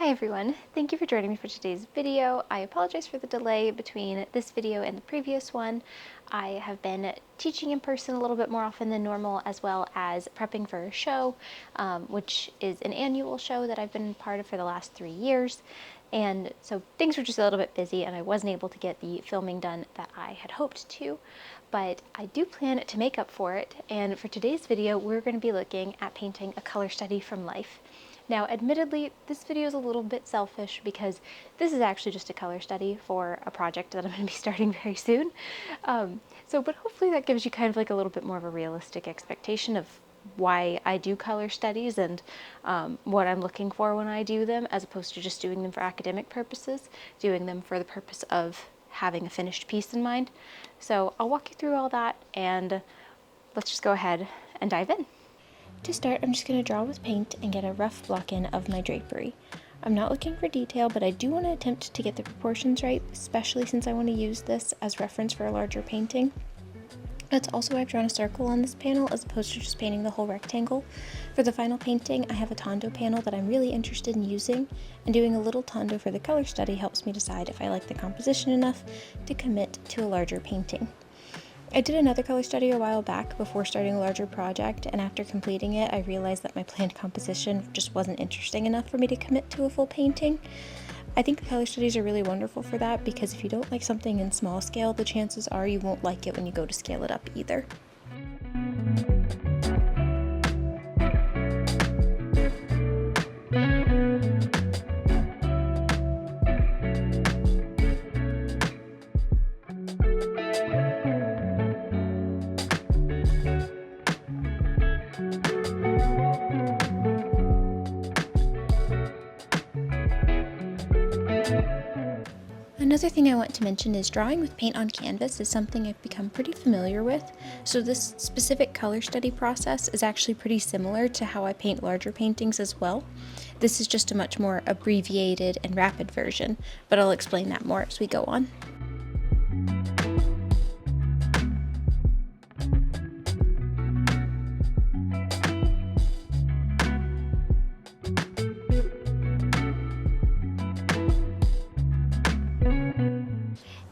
Hi everyone, thank you for joining me for today's video. I apologize for the delay between this video and the previous one. I have been teaching in person a little bit more often than normal, as well as prepping for a show, which is an annual show that I've been part of for the last 3 years. And so things were just a little bit busy and I wasn't able to get the filming done that I had hoped to, but I do plan to make up for it. And for today's video, we're going to be looking at painting a color study from life. Now, admittedly, this video is a little bit selfish because this is actually just a color study for a project that I'm going to be starting very soon. But hopefully that gives you kind of like a little bit more of a realistic expectation of why I do color studies and what I'm looking for when I do them, as opposed to just doing them for academic purposes, doing them for the purpose of having a finished piece in mind. So I'll walk you through all that and let's just go ahead and dive in. To start, I'm just going to draw with paint and get a rough block in of my drapery. I'm not looking for detail, but I do want to attempt to get the proportions right, especially since I want to use this as reference for a larger painting. That's also why I've drawn a circle on this panel as opposed to just painting the whole rectangle. For the final painting, I have a tondo panel that I'm really interested in using, and doing a little tondo for the color study helps me decide if I like the composition enough to commit to a larger painting. I did another color study a while back before starting a larger project, and after completing it, I realized that my planned composition just wasn't interesting enough for me to commit to a full painting. I think the color studies are really wonderful for that, because if you don't like something in small scale, the chances are you won't like it when you go to scale it up either. Another thing I want to mention is drawing with paint on canvas is something I've become pretty familiar with, so this specific color study process is actually pretty similar to how I paint larger paintings as well. This is just a much more abbreviated and rapid version, but I'll explain that more as we go on.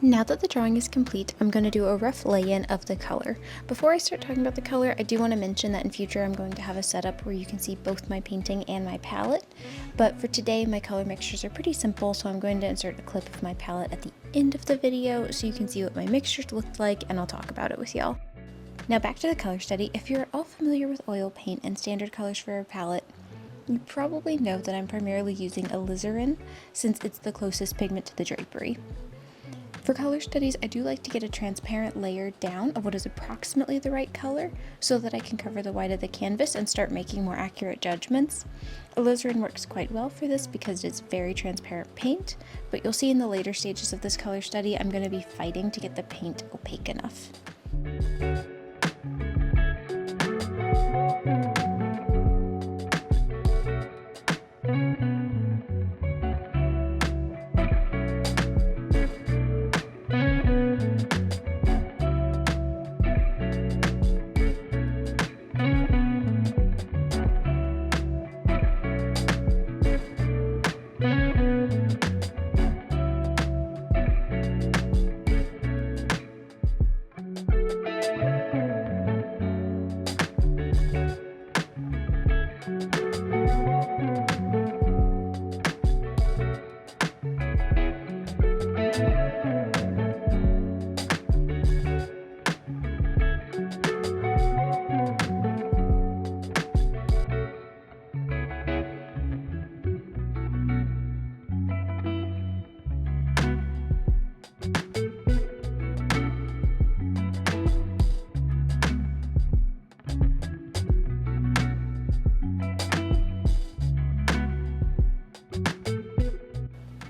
Now that the drawing is complete, I'm going to do a rough lay-in of the color. Before I start talking about the color, I do want to mention that in future I'm going to have a setup where you can see both my painting and my palette. But for today, my color mixtures are pretty simple, so I'm going to insert a clip of my palette at the end of the video so you can see what my mixtures looked like, and I'll talk about it with y'all. Now back to the color study. If you're all familiar with oil paint and standard colors for a palette, you probably know that I'm primarily using alizarin since it's the closest pigment to the drapery. For color studies, I do like to get a transparent layer down of what is approximately the right color so that I can cover the white of the canvas and start making more accurate judgments. Alizarin works quite well for this because it's very transparent paint, but you'll see in the later stages of this color study, I'm going to be fighting to get the paint opaque enough.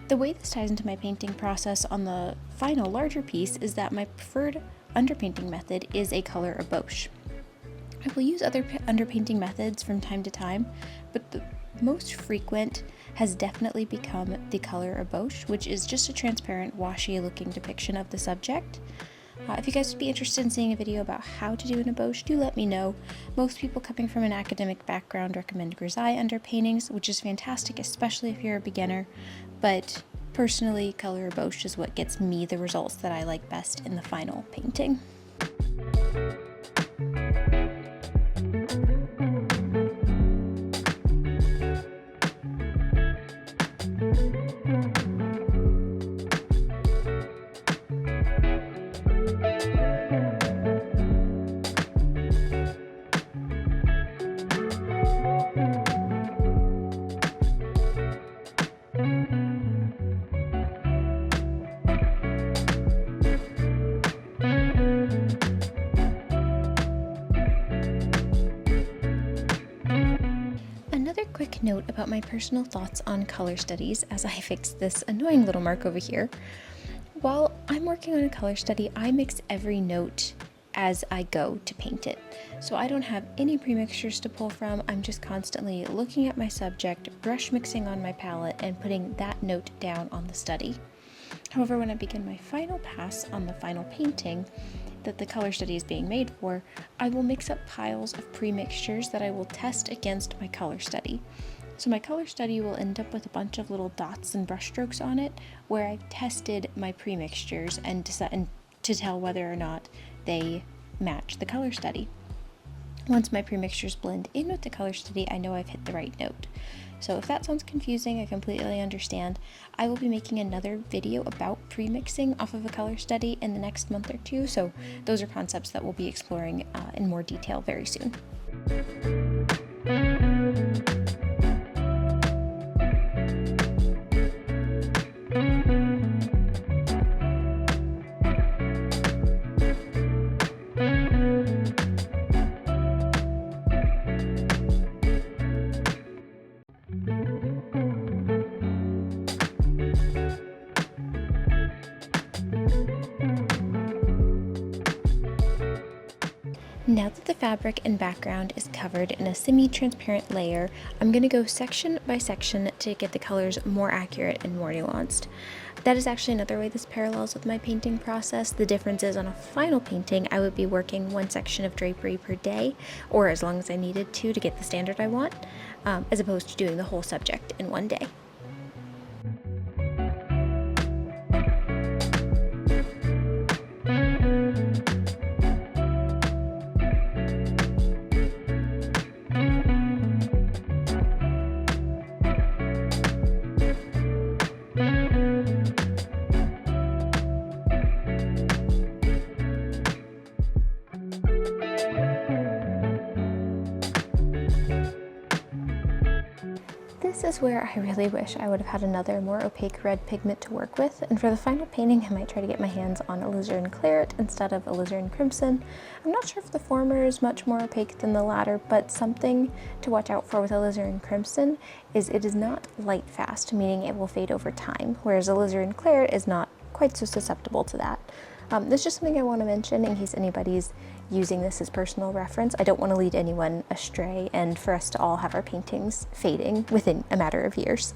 The way this ties into my painting process on the final larger piece is that my preferred underpainting method is a color embauche. I will use other underpainting methods from time to time, but the most frequent has definitely become the color embauche, which is just a transparent, washy looking depiction of the subject. If you guys would be interested in seeing a video about how to do an embauche, do let me know. Most people coming from an academic background recommend grisaille underpaintings, which is fantastic, especially if you're a beginner, but personally, color embauche is what gets me the results that I like best in the final painting. Another quick note about my personal thoughts on color studies as I fix this annoying little mark over here. While I'm working on a color study, I mix every note as I go to paint it. So I don't have any premixtures to pull from. I'm just constantly looking at my subject, brush mixing on my palette, and putting that note down on the study. However, when I begin my final pass on the final painting that the color study is being made for, I will mix up piles of premixtures that I will test against my color study. So my color study will end up with a bunch of little dots and brush strokes on it where I've tested my premixtures and to tell whether or not they match the color study. Once my premixtures blend in with the color study, I know I've hit the right note. So if that sounds confusing, I completely understand. I will be making another video about premixing off of a color study in the next month or two, so those are concepts that we'll be exploring in more detail very soon. Now that the fabric and background is covered in a semi-transparent layer, I'm going to go section by section to get the colors more accurate and more nuanced. That is actually another way this parallels with my painting process. The difference is on a final painting, I would be working one section of drapery per day, or as long as I needed to get the standard I want, as opposed to doing the whole subject in one day. This is where I really wish I would have had another more opaque red pigment to work with, and for the final painting I might try to get my hands on alizarin claret instead of alizarin crimson. I'm not sure if the former is much more opaque than the latter, but something to watch out for with alizarin crimson is it is not light fast, meaning it will fade over time, whereas alizarin claret is not quite so susceptible to that. This is just something I want to mention in case anybody's using this as personal reference. I don't want to lead anyone astray and for us to all have our paintings fading within a matter of years.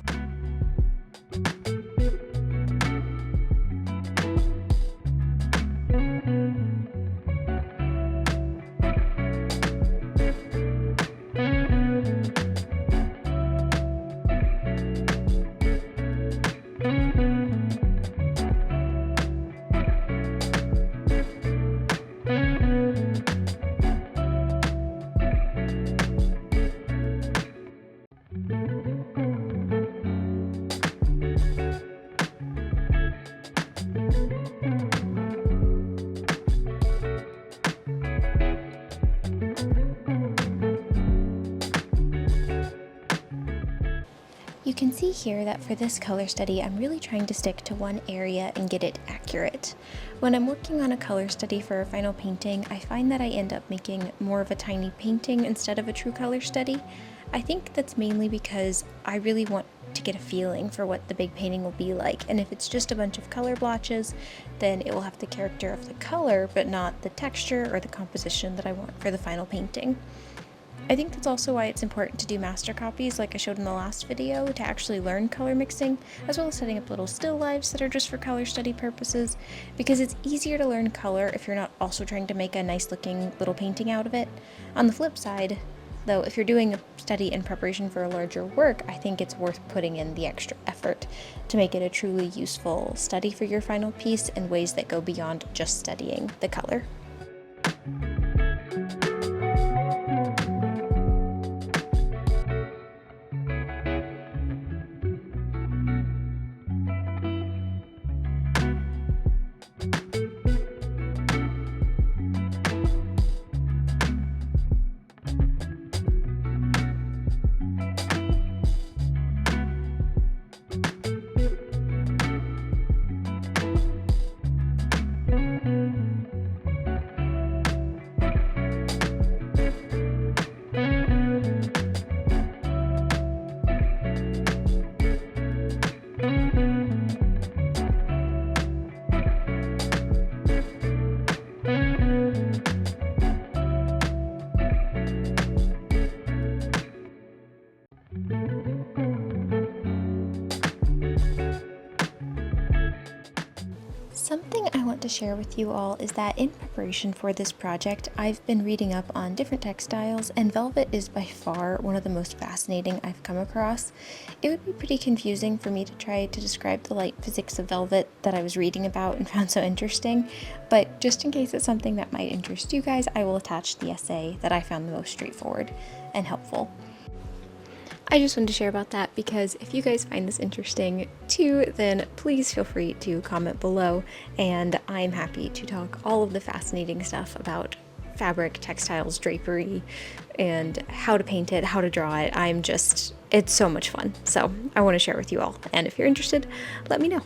You can see here that for this color study, I'm really trying to stick to one area and get it accurate. When I'm working on a color study for a final painting, I find that I end up making more of a tiny painting instead of a true color study. I think that's mainly because I really want to get a feeling for what the big painting will be like, and if it's just a bunch of color blotches, then it will have the character of the color, but not the texture or the composition that I want for the final painting. I think that's also why it's important to do master copies like I showed in the last video to actually learn color mixing, as well as setting up little still lives that are just for color study purposes, because it's easier to learn color if you're not also trying to make a nice looking little painting out of it. On the flip side, though, if you're doing a study in preparation for a larger work, I think it's worth putting in the extra effort to make it a truly useful study for your final piece in ways that go beyond just studying the color. Something I want to share with you all is that in preparation for this project, I've been reading up on different textiles, and velvet is by far one of the most fascinating I've come across. It would be pretty confusing for me to try to describe the light physics of velvet that I was reading about and found so interesting, but just in case it's something that might interest you guys, I will attach the essay that I found the most straightforward and helpful. I just wanted to share about that because if you guys find this interesting too, then please feel free to comment below, and I'm happy to talk all of the fascinating stuff about fabric, textiles, drapery, and how to paint it, how to draw it. It's so much fun. So I want to share with you all. And if you're interested, let me know.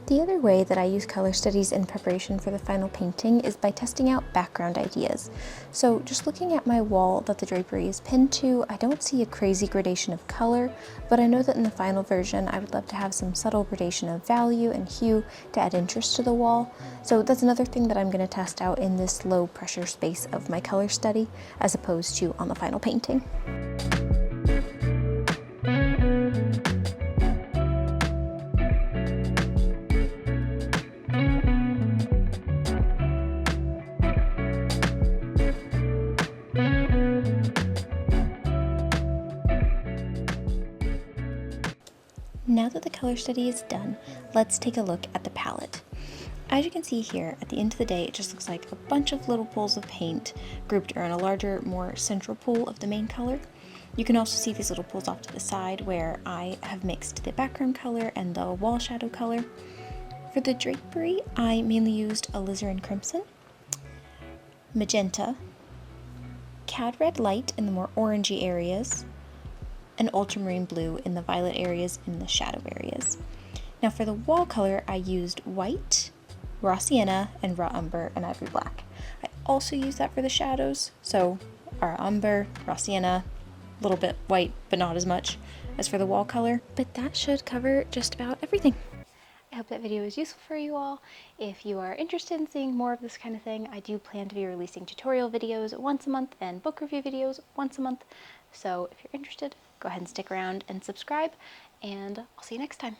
The other way that I use color studies in preparation for the final painting is by testing out background ideas. So just looking at my wall that the drapery is pinned to, I don't see a crazy gradation of color, but I know that in the final version I would love to have some subtle gradation of value and hue to add interest to the wall. So that's another thing that I'm going to test out in this low pressure space of my color study as opposed to on the final painting. Now that the color study is done, let's take a look at the palette. As you can see here, at the end of the day, it just looks like a bunch of little pools of paint grouped around a larger, more central pool of the main color. You can also see these little pools off to the side where I have mixed the background color and the wall shadow color. For the drapery, I mainly used alizarin crimson, magenta, cad red light in the more orangey areas, and ultramarine blue in the violet areas and the shadow areas. Now for the wall color, I used white, raw sienna, and raw umber and ivory black. I also used that for the shadows, so raw umber, raw sienna, a little bit white, but not as much as for the wall color. But that should cover just about everything. I hope that video was useful for you all. If you are interested in seeing more of this kind of thing, I do plan to be releasing tutorial videos once a month and book review videos once a month. So if you're interested, go ahead and stick around and subscribe, and I'll see you next time.